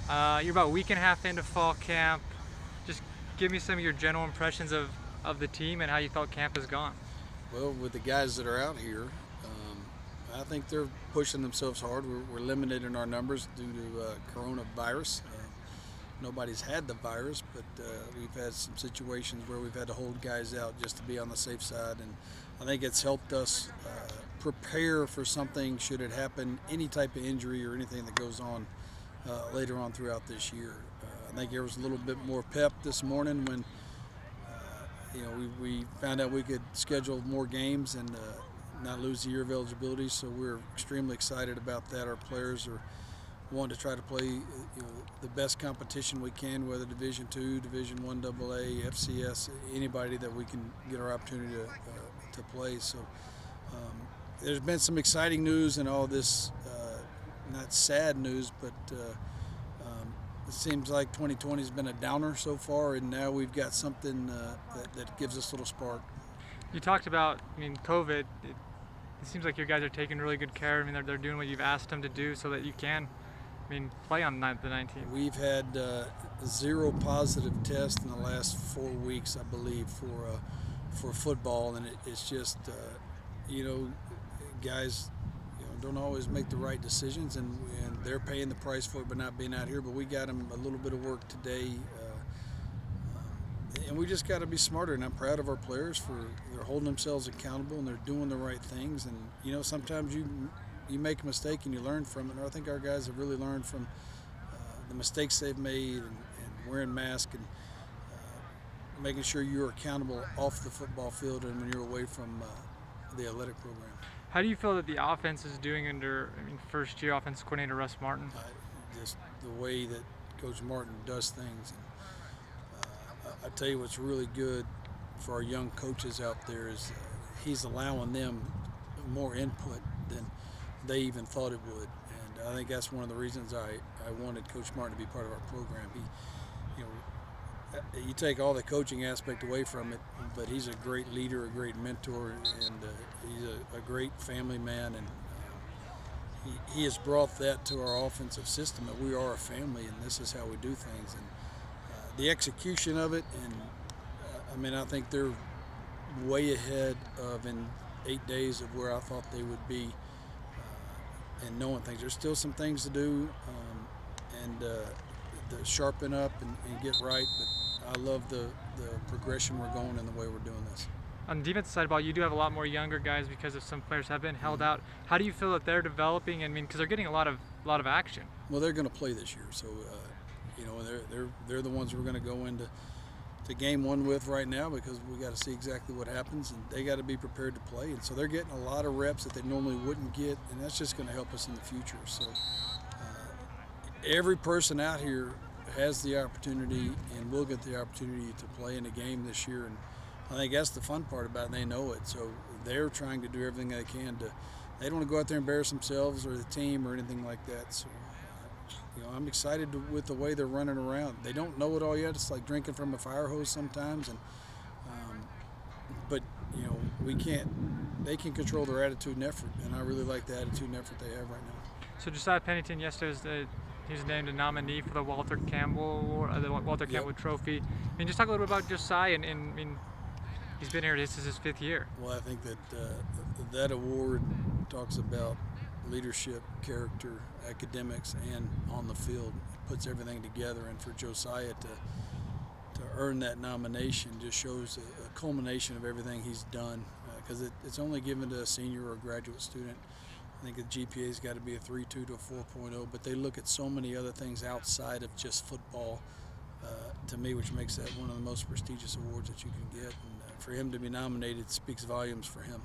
You're about a week and a half into fall camp. Just give me some of your general impressions of the team and how you felt camp has gone. Well, with the guys that are out here, I think they're pushing themselves hard. We're limited in our numbers due to coronavirus. Nobody's had the virus, but we've had some situations where we've had to hold guys out just to be on the safe side, and I think it's helped us prepare for something should it happen, any type of injury or anything that goes on later on throughout this year. I think there was a little bit more pep this morning when we found out we could schedule more games and not lose the year of eligibility. So we're extremely excited about that. Our players are wanting to try to play the best competition we can, whether Division II, Division I, AA, FCS, anybody that we can get our opportunity to play. So there's been some exciting news and all this, not sad news, but it seems like 2020 has been a downer so far, and now we've got something that gives us a little spark. You talked about, COVID. It seems like your guys are taking really good care. They're doing what you've asked them to do so that you can, play on the 19th. We've had 0 positive tests in the last 4 weeks, I believe, for football, and it's just guys don't always make the right decisions, and they're paying the price for it by not being out here. But we got them a little bit of work today, and we just got to be smarter. And I'm proud of our players for they're holding themselves accountable and they're doing the right things. And sometimes you make a mistake and you learn from it. And I think our guys have really learned from the mistakes they've made, and wearing masks, and making sure you're accountable off the football field and when you're away from the athletic program. How do you feel that the offense is doing under, first-year offensive coordinator Russ Martin? Just the way that Coach Martin does things. And, I tell you what's really good for our young coaches out there is he's allowing them more input than they even thought it would. And I think that's one of the reasons I wanted Coach Martin to be part of our program. You take all the coaching aspect away from it, but he's a great leader, a great mentor, and he's a great family man, and he has brought that to our offensive system, that we are a family and this is how we do things. And the execution of it, and I think they're way ahead of in 8 days of where I thought they would be, and knowing things. There's still some things to do, and to sharpen up and get right, but I love the progression we're going and the way we're doing this. On the defensive side of the ball, you do have a lot more younger guys because of some players have been held out. How do you feel that they're developing? Because they're getting a lot of action. Well, they're going to play this year, so they're the ones we're going to go into game one with right now, because we got to see exactly what happens, and they got to be prepared to play. And so they're getting a lot of reps that they normally wouldn't get, and that's just going to help us in the future. So every person out here has the opportunity and will get the opportunity to play in a game this year, and I think that's the fun part about it, and they know it. So they're trying to do everything they can they don't want to go out there and embarrass themselves or the team or anything like that. So I'm excited with the way they're running around. They don't know it all yet. It's like drinking from a fire hose sometimes, and but they can control their attitude and effort, and I really like the attitude and effort they have right now. So Josiah Pennington yesterday he was named a nominee for the Walter Campbell Campbell Trophy. Just talk a little bit about Josiah, and he's been here. This is his 5th year. Well, I think that that award talks about leadership, character, academics, and on the field. It puts everything together, and for Josiah to earn that nomination just shows a culmination of everything he's done, because it's only given to a senior or a graduate student. I think the GPA's got to be a 3.2 to a 4.0, but they look at so many other things outside of just football, to me, which makes that one of the most prestigious awards that you can get. And for him to be nominated speaks volumes for him.